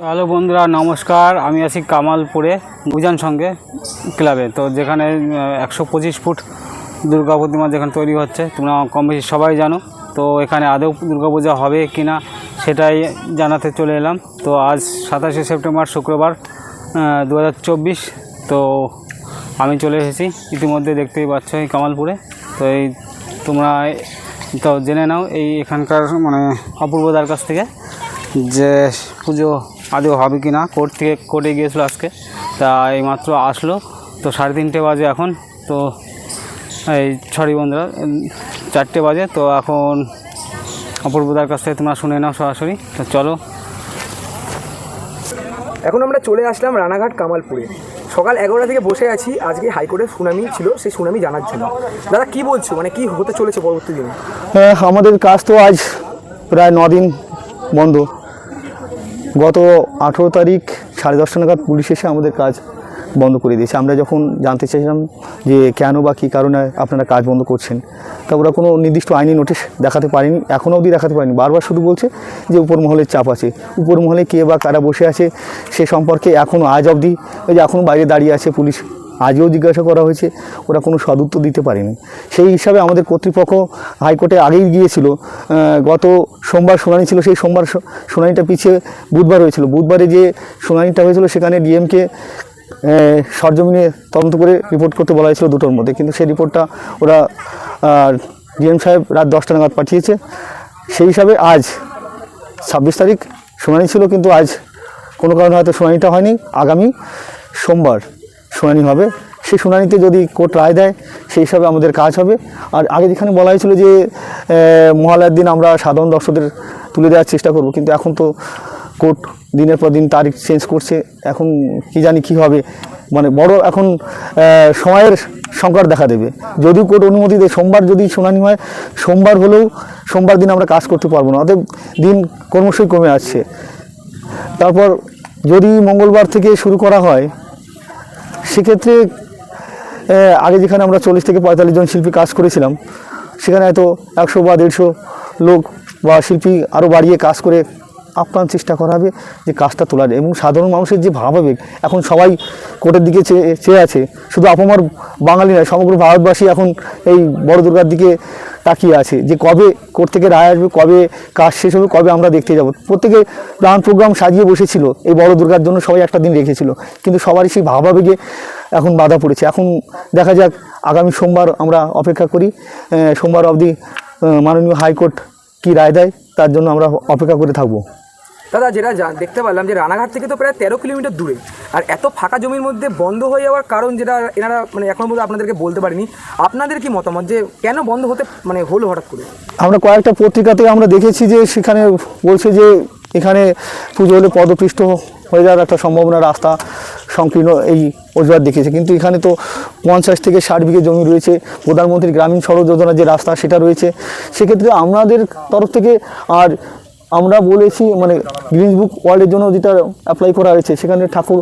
Hello বন্ধুরা, নমস্কার। আমি আছি কামালপুরে উজান সঙ্গে ক্লাবে। তো যেখানে 125 ফুট দুর্গা প্রতিমা যেখানে তৈরি হচ্ছে, তোমরা কম বেশি সবাই জানো। তো এখানে আদৌ দুর্গাপূজা হবে কি না সেটাই জানাতে চলে এলাম। তো আজ 27শে সেপ্টেম্বর শুক্রবার 2024। তো আমি চলে এসেছি ইতিমধ্যে, দেখতেই পাচ্ছ এই কামালপুরে। তো এই তোমরা তো জেনে নাও এই এখানকার মানে অপূর্বদার কাছ থেকে যে পুজো আদৌ হবে কি না। কোর্টে গিয়েছিলো আজকে, তা এইমাত্র আসলো। তো 3:30 বাজে এখন। তো এই সরি বন্ধুরা, 4টে বাজে। তো এখন অপূর্বদার কাছ থেকে তোমরা শুনে নাও সরাসরি। তো চলো। এখন আমরা চলে আসলাম রানাঘাট কামালপুরে। সকাল 11টা থেকে বসে আছি। আজকে হাইকোর্টের শুনানি ছিল, সেই শুনানি জানার জন্য। দাদা কি বলছো, মানে কি হতে চলেছে পরবর্তী দিনে? আমাদের কাজ তো আজ প্রায় 9 দিন বন্ধ। গত 18 তারিখ 10:30 নাগাদ পুলিশ এসে আমাদের কাজ বন্ধ করে দিয়েছে। আমরা যখন জানতে চাইলাম যে কেন বা কী কারণে আপনারা কাজ বন্ধ করছেন, তা ওরা কোনো নির্দিষ্ট আইনি নোটিশ দেখাতে পারেনি, এখনও অবধি দেখাতে পারেনি। বারবার শুধু বলছে যে উপর মহলের চাপ আছে। উপর মহলে কে বা কারা বসে আছে সে সম্পর্কে এখনও আজ অবধি, ওই যে এখনও বাইরে দাঁড়িয়ে আছে পুলিশ, আজও জিজ্ঞাসা করা হয়েছে, ওরা কোনো সদুত্তর দিতে পারেনি। সেই হিসাবে আমাদের কর্তৃপক্ষ হাইকোর্টে আগেই গিয়েছিল। গত সোমবার শুনানি ছিল, সেই সোমবার শুনানিটা পিছিয়ে বুধবার হয়েছিল। বুধবারে যে শুনানিটা হয়েছিল সেখানে ডিএমকে সরজমিনে তদন্ত করে রিপোর্ট করতে বলা হয়েছিল 2টোর মধ্যে, কিন্তু সেই রিপোর্টটা ওরা ডিএম সাহেব রাত 10টা নাগাদ পাঠিয়েছে। সেই হিসাবে আজ 26 তারিখ শুনানি ছিল, কিন্তু আজ কোনো কারণে হয়তো শুনানিটা হয়নি। আগামী সোমবার শুনানি হবে। সেই শুনানিতে যদি কোর্ট রায় দেয় সেই হিসাবে আমাদের কাজ হবে। আর আগে যেখানে বলা হয়েছিল যে মহালয়ার দিন আমরা সাধারণ দর্শকদের তুলে দেওয়ার চেষ্টা করব, কিন্তু এখন তো কোর্ট দিনের পর দিন তারিখ চেঞ্জ করছে। এখন কি জানি কি হবে, মানে বড় এখন সময়ের সংকট দেখা দেবে। যদিও কোর্ট অনুমতি দেয় সোমবার যদি শুনানি হয়, সোমবার হলেও সোমবার দিন আমরা কাজ করতে পারবো না। অতএব দিন ক্রমশই কমে আসছে। তারপর যদি মঙ্গলবার থেকে শুরু করা হয়, সেক্ষেত্রে আগে যেখানে আমরা 40 থেকে 45 জন শিল্পী কাজ করেছিলাম, সেখানে হয়তো 100 বা 150 লোক বা শিল্পী আরও বাড়িয়ে কাজ করে আপ্রাণ চেষ্টা করা হবে যে কাজটা তোলার। এবং সাধারণ মানুষের যে ভাবাবেগ, এখন সবাই কোর্টের দিকে চেয়ে আছে। শুধু আপামর বাঙালি নয়, সমগ্র ভারতবাসী এখন এই বড় দুর্গার দিকে তাকিয়ে আছে যে কবে কোর্ট থেকে রায় আসবে, কবে কাজ শেষ হবে, কবে আমরা দেখতে যাব। প্রত্যেকে প্ল্যান প্রোগ্রাম সাজিয়ে বসেছিল এই বড় দুর্গার জন্য, সবাই একটা দিন রেখেছিল, কিন্তু সবারই সেই ভাবাবেগে এখন বাধা পড়েছে। এখন দেখা যাক, আগামী সোমবার আমরা অপেক্ষা করি। সোমবার অবধি মাননীয় হাইকোর্ট কী রায় দেয় তার জন্য আমরা অপেক্ষা করে থাকবো। দাদা যেটা দেখতে পারলাম যে রানাঘাট থেকে তো প্রায় 13 কিলোমিটার দূরে, আর এত ফাঁকা জমির মধ্যে বন্ধ হয়ে যাওয়ার কারণ যেটা এনারা মানে এখনো পর্যন্ত আপনাদেরকে বলতে পারেনি। আপনাদের কি মতামত যে কেন বন্ধ হতে মানে হলো হঠাৎ করে? আমরা কয়েকটা পত্রিকাতে আমরা দেখেছি যে সেখানে বলছে যে এখানে পুজো হলে পদপৃষ্ঠ হয়ে যাওয়ার একটা সম্ভাবনা, রাস্তা সংকীর্ণ, এই অজুহাত দেখেছে। কিন্তু এখানে তো 50 থেকে 60 বিঘে জমি রয়েছে, প্রধানমন্ত্রী গ্রামীণ সড়ক যোজনার যে রাস্তা সেটা রয়েছে। সেক্ষেত্রে আমাদের তরফ থেকে আর আমরা বলেছি, মানে গ্রিনস বুক ওয়ার্ল্ডের জন্য যেটা অ্যাপ্লাই করা হয়েছে, সেখানে ঠাকুর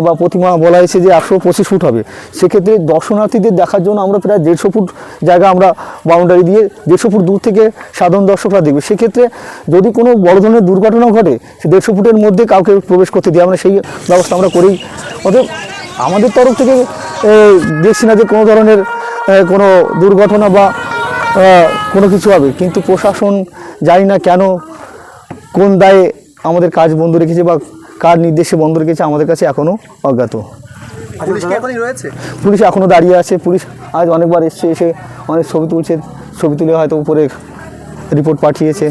বা প্রতিমা বলা হয়েছে যে 125 ফুট হবে। সেক্ষেত্রে দর্শনার্থীদের দেখার জন্য আমরা প্রায় 150 ফুট জায়গা আমরা বাউন্ডারি দিয়ে 150 ফুট দূর থেকে সাধারণ দর্শকরা দেখবে। সেক্ষেত্রে যদি কোনো বড় ধরনের দুর্ঘটনা ঘটে, সে 150 ফুটের মধ্যে কাউকে প্রবেশ করতে দিই আমরা, সেই ব্যবস্থা আমরা করেই। অতএব আমাদের তরফ থেকে দেখছি না যে কোনো ধরনের কোনো দুর্ঘটনা বা কোনো কিছু হবে। কিন্তু প্রশাসন জানি না কেন, কোন দায়ে আমাদের কাজ বন্ধ রেখেছে বা কার নির্দেশে বন্ধ রেখেছে, আমাদের কাছে এখনও অজ্ঞাত। পুলিশ এখনও দাঁড়িয়ে আছে। পুলিশ আজ অনেকবার এসছে, এসে অনেক ছবি তুলছে, ছবি তুলে হয়তো উপরে রিপোর্ট পাঠিয়েছে।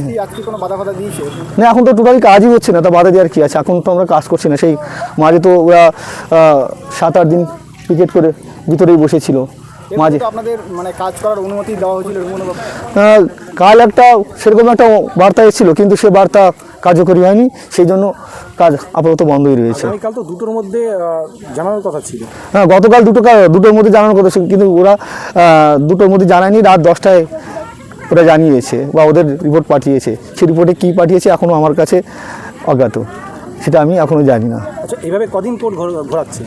না, এখন তো টোটালি কাজই হচ্ছে না, তা বাধা দেওয়ার কী আছে? এখন তো আমরা কাজ করছি না। সেই মাঝে তো ওরা 7-8 দিন পিকেট করে ভিতরেই বসেছিল। মাঝে আপনাদের মানে কাজ করার অনুমতি দেওয়া হয়েছিল? কাল একটা সেরকম একটা বার্তা এসেছিল, কিন্তু সে বার্তা কার্যকরী হয়নি, সেই জন্য কাজ আপাতত বন্ধই রয়েছে। কাল তো 2টোর মধ্যে জানানোর কথা ছিল। হ্যাঁ, গতকাল 2টোর মধ্যে জানানোর কথা ছিল, কিন্তু ওরা 2টোর মধ্যে জানায়নি। রাত 10টায় ওরা জানিয়েছে বা ওদের রিপোর্ট পাঠিয়েছে। সেই রিপোর্টে কী পাঠিয়েছে এখনও আমার কাছে অজ্ঞাত, সেটা আমি এখনও জানি না। আচ্ছা, এইভাবে কদিন কোর্ট ঘোরাচ্ছে?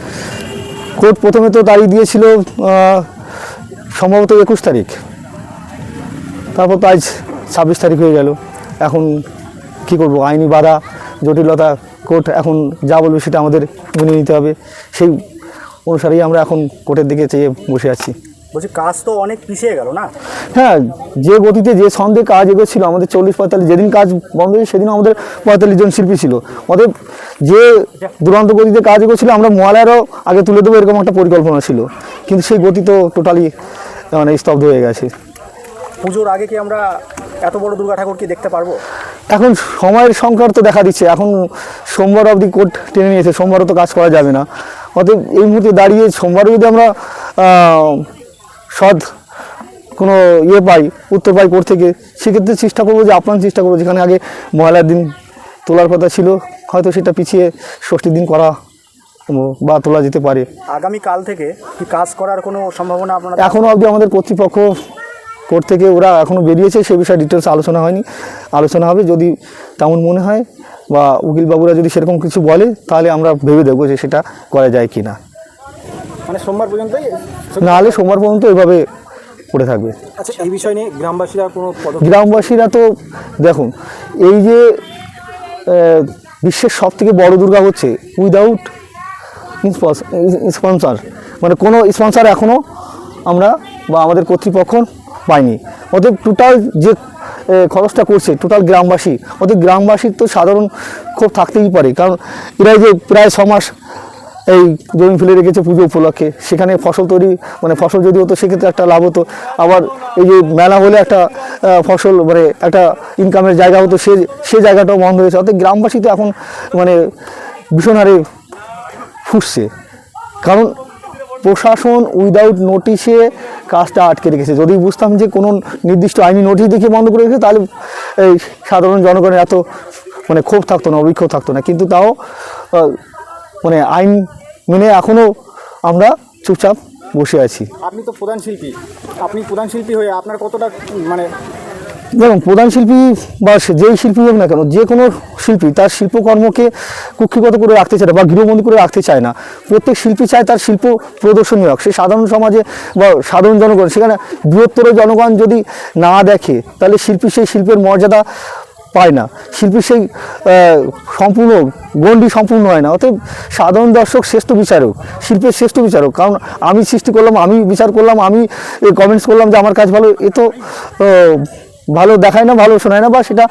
কোর্ট প্রথমে তো তারিখ দিয়েছিল সম্ভবত 21 তারিখ, তারপর তো আজ 26 তারিখ হয়ে গেল। এখন কি করব, আইনি বাধা জটিলতা কোর্ট এখন যা বলবে সেটা আমাদের মেনে নিতে হবে, সেই অনুসারেই আমরা এখন কোর্টের দিকে চেয়ে বসে আছি। বলছি কাজ তো অনেক পিছিয়ে গেল না? হ্যাঁ, যে গতিতে যে ছন্দে কাজ এগোচ্ছিল আমাদের 40-45, যেদিন কাজ বন্ধ হয়েছে সেদিন আমাদের 45 জন শিল্পী ছিল। আমাদের যে দুরন্ত গতিতে কাজ এগোচ্ছিল আমরা মহালয়ারও আগে তুলে দেবো এরকম একটা পরিকল্পনা ছিল, কিন্তু সেই গতি তো টোটালি মানে স্তব্ধ হয়ে গেছে। পুজোর আগে কি আমরা এত বড় দুর্গা ঠাকুর কি দেখতে পারবো? এখন সময়ের সংকট তো দেখা দিচ্ছে, এখন সোমবার অবধি কোর্ট টেনে নিয়েছে, সোমবারও তো কাজ করা যাবে না। অতএব এই মুহূর্তে দাঁড়িয়ে সোমবারও যদি আমরা সৎ কোনো পাই, উত্তর পাই কোর্ট থেকে, সেক্ষেত্রে চেষ্টা করবো যে আপ্রাণ চেষ্টা করবো, যেখানে আগে মহালয়ার দিন তোলার কথা ছিল হয়তো সেটা পিছিয়ে ষষ্ঠীর দিন করা বা তোলা যেতে পারে। আগামীকাল থেকে কি কাজ করার কোনো সম্ভাবনা আপনারা? এখনও অবধি আমাদের কর্তৃপক্ষ কোর্ট থেকে ওরা এখনও বেরিয়েছে, সে বিষয়ে ডিটেলস আলোচনা হয়নি, আলোচনা হবে। যদি তেমন মনে হয় বা উকিলবাবুরা যদি সেরকম কিছু বলে তাহলে আমরা ভেবে দেখবো যে সেটা করা যায় কি না। মানে সোমবার পর্যন্তই? নাহলে সোমবার পর্যন্ত এভাবে পড়ে থাকবে। আচ্ছা, এই বিষয় নিয়ে গ্রামবাসীরা কোনো গ্রামবাসীরা তো দেখুন, এই যে বিশ্বের সব থেকে বড় দুর্গা হচ্ছে উইদাউট স্পন্সর, মানে কোনো স্পন্সর এখনও আমরা বা আমাদের কর্তৃপক্ষ পাইনি। ওদের টোটাল যে খরচটা করছে টোটাল গ্রামবাসী, ওদের গ্রামবাসীর তো সাধারণ ক্ষোভ থাকতেই পারে, কারণ এরাই যে প্রায় 6 মাস এই জমি ফেলে রেখেছে পুজো উপলক্ষে, সেখানে ফসল তৈরি মানে ফসল যদি হতো সেক্ষেত্রে একটা লাভ হতো, আবার এই যে মেলা হলে একটা ফসল মানে একটা ইনকামের জায়গা হতো, সে জায়গাটাও বন্ধ হয়েছে। অর্থাৎ গ্রামবাসী তো এখন মানে ভীষণ হারে ফুসছে, কারণ প্রশাসন উইদাউট নোটিশে কাজটা আটকে রেখেছে। যদি বুঝতাম যে কোনো নির্দিষ্ট আইনি নোটিশ দেখিয়ে বন্ধ করে রেখেছে তাহলে এই সাধারণ জনগণের এত মানে ক্ষোভ থাকতো না, অবিক্ষোভ থাকতো না, কিন্তু তাও মানে আইন মেনে এখনও আমরা চুপচাপ বসে আছি। আপনি তো প্রধান শিল্পী, আপনি প্রধান শিল্পী হয়ে আপনার কতটা মানে দেখুন, প্রধান শিল্পী বা যেই শিল্পী হোক না কেন, যে কোনো শিল্পী তার শিল্পকর্মকে কুক্ষিগত করে রাখতে চায় না বা গৃহবন্দী করে রাখতে চায় না। প্রত্যেক শিল্পী চায় তার শিল্প প্রদর্শনী হোক, সে সাধারণ সমাজে বা সাধারণ জনগণ, সেখানে বৃহত্তর জনগণ যদি না দেখে তাহলে শিল্পী সেই শিল্পের মর্যাদা পায় না, শিল্পী সেই সম্পূর্ণ গণ্ডি সম্পূর্ণ হয় না। অতএব সাধারণ দর্শক শ্রেষ্ঠ বিচারক, শিল্পের শ্রেষ্ঠ বিচারক। কারণ আমি সৃষ্টি করলাম, আমি বিচার করলাম, আমি কমেন্টস করলাম যে আমার কাজ ভালো, এ তো ভালো দেখায় না, ভালো শোনায় না, বা সেটা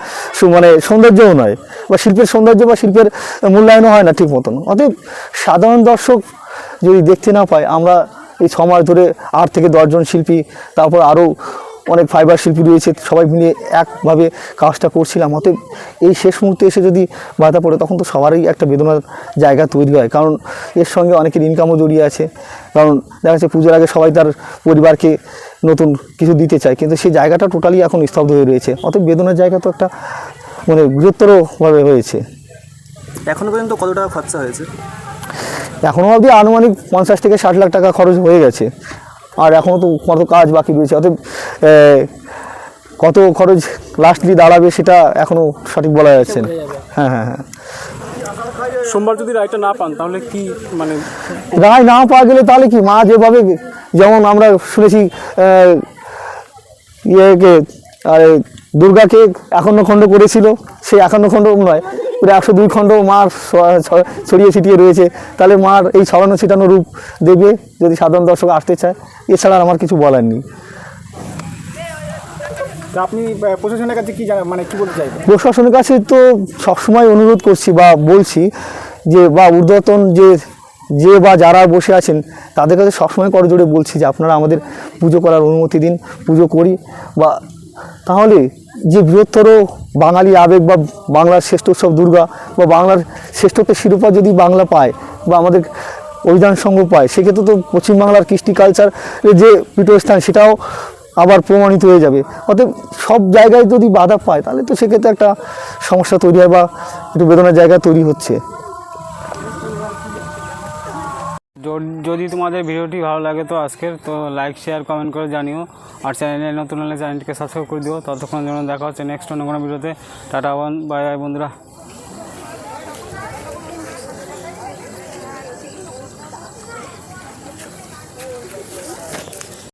মানে সৌন্দর্যও নয়, বা শিল্পের সৌন্দর্য বা শিল্পের মূল্যায়নও হয় না ঠিক মতন। অতএব সাধারণ দর্শক যদি দেখতে না পায়, আমরা এই 6 মাস ধরে 8 থেকে 10 জন শিল্পী, তারপর আরও অনেক ফাইবার শিল্পী রয়েছে, সবাই মিলে একভাবে কাজটা করছিলাম। অতএব এই শেষ মুহূর্তে এসে যদি বাধা পড়ে তখন তো সবারই একটা বেদনার জায়গা তৈরি হয়, কারণ এর সঙ্গে অনেকের ইনকামও জড়িয়ে আছে। কারণ দেখা যাচ্ছে পুজোর আগে সবাই তার পরিবারকে নতুন কিছু দিতে চায়, কিন্তু সেই জায়গাটা টোটালি এখন স্তব্ধ হয়ে রয়েছে। অতএব বেদনার জায়গা তো একটা মানে বৃহত্তরভাবে হয়েছে। এখনো পর্যন্ত কত টাকা খরচা হয়েছে? এখনও অবধি আনুমানিক 50 থেকে 60 লাখ টাকা খরচ হয়ে গেছে, আর এখনও তো কত কাজ বাকি রয়েছে। অতএব কত খরচ লাস্টলি দাঁড়াবে সেটা এখনও সঠিক বলা যাচ্ছে না। হ্যাঁ হ্যাঁ হ্যাঁ, সোমবার যদি রায়টা না পান তাহলে কি মানে রায় না পাওয়া গেলে তাহলে কি, মা যেভাবে, যেমন আমরা শুনেছি ইয়েকে আর দুর্গাকে 51 খণ্ড করেছিল, সেই 51 খণ্ড নয়, পুরো 102 খণ্ড মার ছড়িয়ে ছিটিয়ে রয়েছে। তাহলে মার এই ছড়ানো ছিটানো রূপ দেখবে যদি সাধারণ দর্শক আসতে চায়, এছাড়া আমার কিছু বলার নেই। আপনি প্রশাসনের কাছে কি মানে কি বলতে চাইবেন? প্রশাসনের কাছে তো সবসময় অনুরোধ করছি বা বলছি যে, বা ঊর্ধ্বতন যে বা যারা বসে আছেন তাদের কাছে সবসময় করজোড়ে বলছি যে আপনারা আমাদের পুজো করার অনুমতি দিন, পুজো করি। বা তাহলে যে বৃহত্তর বাঙালি আবেগ বা বাংলার শ্রেষ্ঠ উৎসব দুর্গা বা বাংলার শ্রেষ্ঠত্বের শিরোপা যদি বাংলা পায় বা আমাদের অভিধান সংঘ পায়, সেক্ষেত্রে তো পশ্চিমবাংলার কৃষ্টি কালচারের যে পীঠস্থান সেটাও আবার প্রমাণিত হয়ে যাবে। অতএব সব জায়গায় যদি বাধা পায় তাহলে তো সেক্ষেত্রে একটা সমস্যা তৈরি হয় বা একটু বেদনার জায়গা তৈরি হচ্ছে। যদি তোমাদের ভিডিওটি ভালো লাগে তো আজকের তো লাইক শেয়ার কমেন্ট করে জানিও, আর চ্যানেলে নতুন হলে চ্যানেলটিকে সাবস্ক্রাইব করে দিও। ততক্ষণ জন্য দেখা হচ্ছে নেক্সট অন্য কোনো ভিডিওতে। টাটা বাই বাই বন্ধুরা।